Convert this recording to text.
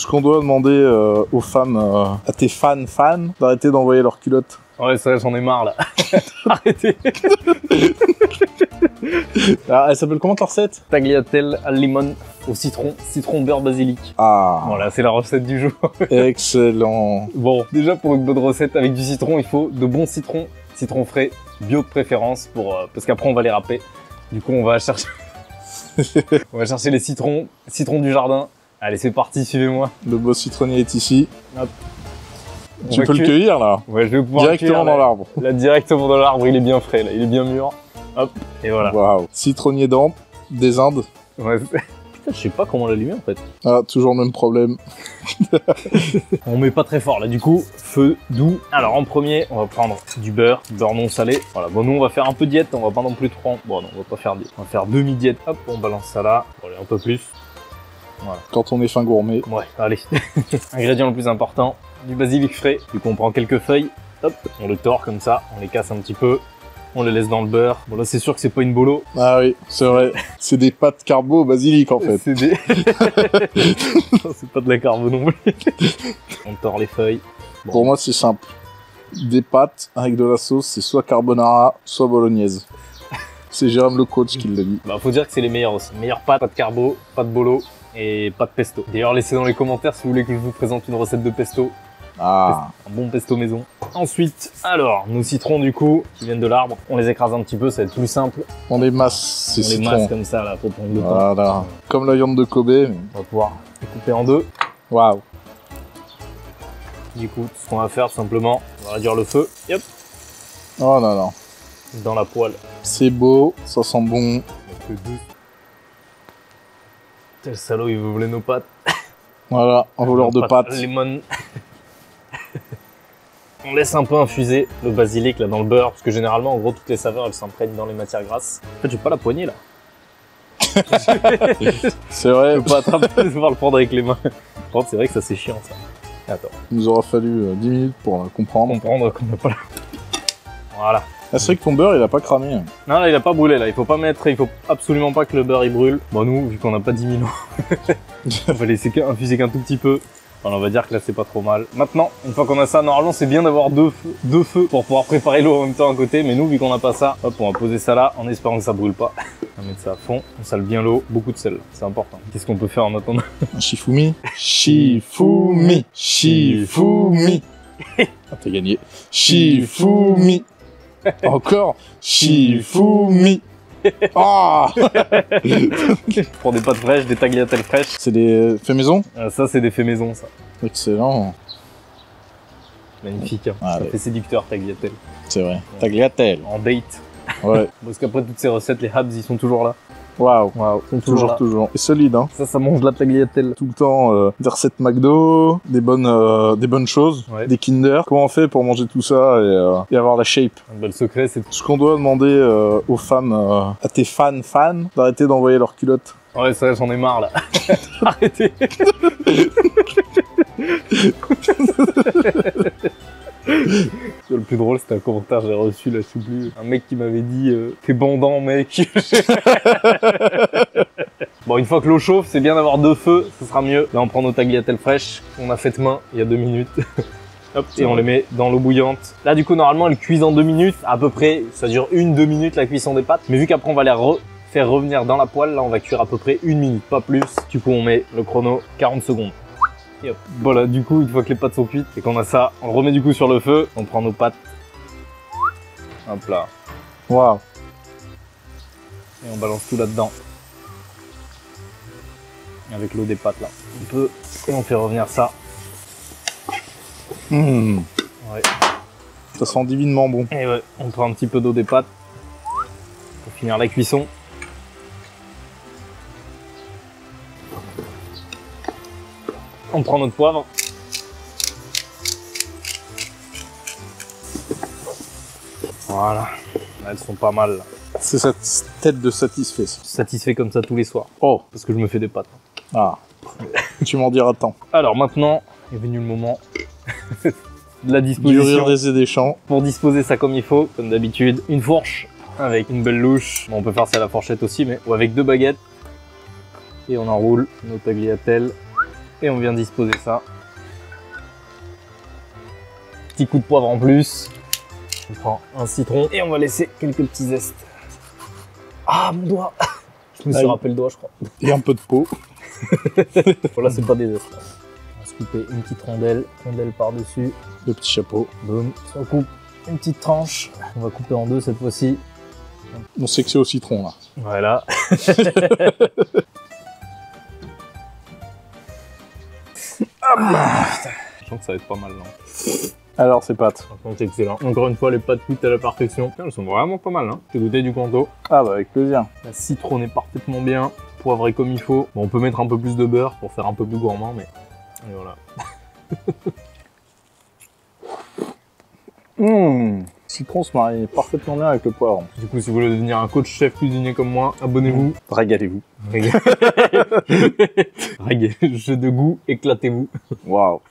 ce qu'on doit demander aux femmes, à tes fans, d'arrêter d'envoyer leurs culottes. Ouais, c'est vrai, j'en ai marre là. Arrêtez. Alors, elle s'appelle comment ta recette? Tagliatelle al limon au citron, beurre, basilic. Ah, Voilà, c'est la recette du jour. excellent. Bon, déjà pour une bonne recette avec du citron, il faut de bons citrons, citrons frais, bio de préférence, parce qu'après on va les râper. Du coup, on va chercher les citrons du jardin. Allez, c'est parti, suivez-moi. Le beau citronnier est ici. Hop. Tu peux le cueillir là? Ouais, je vais pouvoir Directement dans l'arbre. Là, directement dans l'arbre, il est bien frais, là, il est bien mûr. Hop, et voilà. Waouh. Citronnier d'Ampe, des Indes. Ouais, putain, je sais pas comment l'allumer en fait. Ah, toujours le même problème. On met pas très fort là, du coup, feu doux. Alors en premier, on va prendre du beurre non salé. Voilà, bon nous on va faire un peu diète, on va pas non plus trop... Bon non, on va pas faire diète, on va faire demi-diète. Hop, on balance ça là, bon, allez, un peu plus. Voilà. Quand on est fin gourmet. Ouais, allez. Ingrédient le plus important, du basilic frais. Du coup on prend quelques feuilles, hop, on le tord comme ça, on les casse un petit peu. On les laisse dans le beurre. Bon là c'est sûr que c'est pas une bolo. Ah oui, c'est vrai. C'est des pâtes carbo au basilic en fait. C'est des... c'est pas de la carbo non plus. On tord les feuilles. Bon. Pour moi c'est simple. Des pâtes avec de la sauce, c'est soit carbonara, soit bolognaise. C'est Jérôme le coach qui l'a dit. Bah faut dire que c'est les meilleurs aussi. Meilleures pâtes, pas de carbo, pas de bolo et pas de pesto. D'ailleurs laissez dans les commentaires si vous voulez que je vous présente une recette de pesto. Ah. Un bon pesto maison. Ensuite, alors, nos citrons du coup, qui viennent de l'arbre, on les écrase un petit peu, ça va être plus simple. On les masse, ces On les citrons. masse comme ça là, faut prendre le temps. Voilà. Comme la viande de Kobe. Mais... On va pouvoir les couper en deux. Waouh. Du coup, ce qu'on va faire tout simplement, on va réduire le feu. Et hop, Oh là là. dans la poêle. C'est beau, ça sent bon. Tel salaud, il veut voler nos pâtes. Voilà, un voleur de pâtes. Lemon. On laisse un peu infuser le basilic là dans le beurre, parce que généralement, en gros, toutes les saveurs elles s'imprègnent dans les matières grasses. En fait, j'ai pas la poignée là. C'est vrai. Je peux pas attraper, je vais devoir le prendre avec les mains. Par contre, c'est vrai que ça c'est chiant ça. Attends. Il nous aura fallu 10 minutes pour comprendre. Comprendre qu'on n'a pas la... Voilà. Ah, c'est vrai que ton beurre il a pas cramé. Non là il a pas brûlé là, il faut absolument pas que le beurre il brûle. Bon nous, vu qu'on n'a pas 10 000 ans, on va laisser infuser qu'un tout petit peu. Alors, on va dire que là c'est pas trop mal. Maintenant, une fois qu'on a ça, normalement c'est bien d'avoir deux feux pour pouvoir préparer l'eau en même temps à côté. Mais nous, vu qu'on n'a pas ça, hop, on va poser ça là en espérant que ça brûle pas. On va mettre ça à fond, on sale bien l'eau, beaucoup de sel, c'est important. Qu'est-ce qu'on peut faire en attendant? Un Shifumi. Shifumi. Shifumi. Ah, t'as gagné. Shifumi. Encore. Shifumi. Ah. Je prends des pâtes fraîches, des tagliatelles fraîches. C'est des faits maison? Ça c'est des faits maison ça. Excellent. Magnifique, hein. Ah, Ça ouais. fait séducteur tagliatelle. C'est vrai. Tagliatelle. En date. Ouais. Parce qu'après toutes ces recettes, les habs ils sont toujours là. Waouh. Waouh, ils sont Toujours, toujours. Et solide, hein. Ça mange de la tagliatelle. Tout le temps, des recettes McDo, des bonnes choses, Ouais. des Kinder. Comment on fait pour manger tout ça et avoir la shape? Le secret c'est... Ce qu'on doit demander aux femmes, à tes fans, d'arrêter d'envoyer leurs culottes. Ouais, c'est vrai, j'en ai marre là. Arrêtez. Le plus drôle, c'était un commentaire que j'ai reçu là, je sais plus. Un mec qui m'avait dit t'es bandant, mec. Bon, une fois que l'eau chauffe, c'est bien d'avoir deux feux, ce sera mieux. Là, on prend nos tagliatelles fraîches qu'on a faites main il y a 2 minutes. Hop, et on les met dans l'eau bouillante. Là, du coup, normalement, elles cuisent en 2 minutes. À peu près, ça dure 1-2 minutes la cuisson des pâtes. Mais vu qu'après, on va les faire revenir dans la poêle, là, on va cuire à peu près 1 minute, pas plus. Du coup, on met le chrono 40 secondes. Et hop. Voilà, du coup, une fois que les pâtes sont cuites et qu'on a ça, on le remet du coup sur le feu. On prend nos pâtes. Hop là. Waouh. Et on balance tout là-dedans. Avec l'eau des pâtes là. Un peu. Et on fait revenir ça. Mmh. Ouais. Ça sent divinement bon. Et ouais, on prend un petit peu d'eau des pâtes. Pour finir la cuisson. On prend notre poivre. Voilà. Là, elles sont pas mal là. C'est cette tête de satisfait. Ça. Satisfait comme ça tous les soirs. Oh. Parce que je me fais des pâtes. Ah. Tu m'en diras tant. Alors maintenant est venu le moment de la Du disposition. rire des champs. Pour disposer ça comme il faut, comme d'habitude, une fourche avec une belle louche. Bon, on peut faire ça à la fourchette aussi, mais ou avec 2 baguettes. Et on enroule nos tagliatelles Et on vient disposer ça. Petit coup de poivre en plus. On prend un citron et on va laisser quelques petits zestes. Ah, mon doigt! Je me suis râpé le doigt, je crois. Et un peu de peau. Voilà, c'est pas des zestes. On va se couper une petite rondelle par-dessus. Le petit chapeau. Boum. On coupe une petite tranche. On va couper en deux cette fois-ci. On sait que c'est au citron, là. Voilà. Je sens que ça va être pas mal là. Alors, ces pâtes. Franchement, c'est excellent. Encore une fois, les pâtes cuites à la perfection. Putain, elles sont vraiment pas mal. Hein. J'ai goûté du Kanto. Ah bah, avec plaisir. La citronne est parfaitement bien. Poivrée comme il faut. Bon, on peut mettre un peu plus de beurre pour faire un peu plus gourmand, mais... Et voilà. Citron se marie parfaitement bien avec le poivre. Du coup, si vous voulez devenir un coach chef cuisinier comme moi, abonnez-vous. Régalez-vous. Régalez. Jeu de goût, éclatez-vous. Waouh.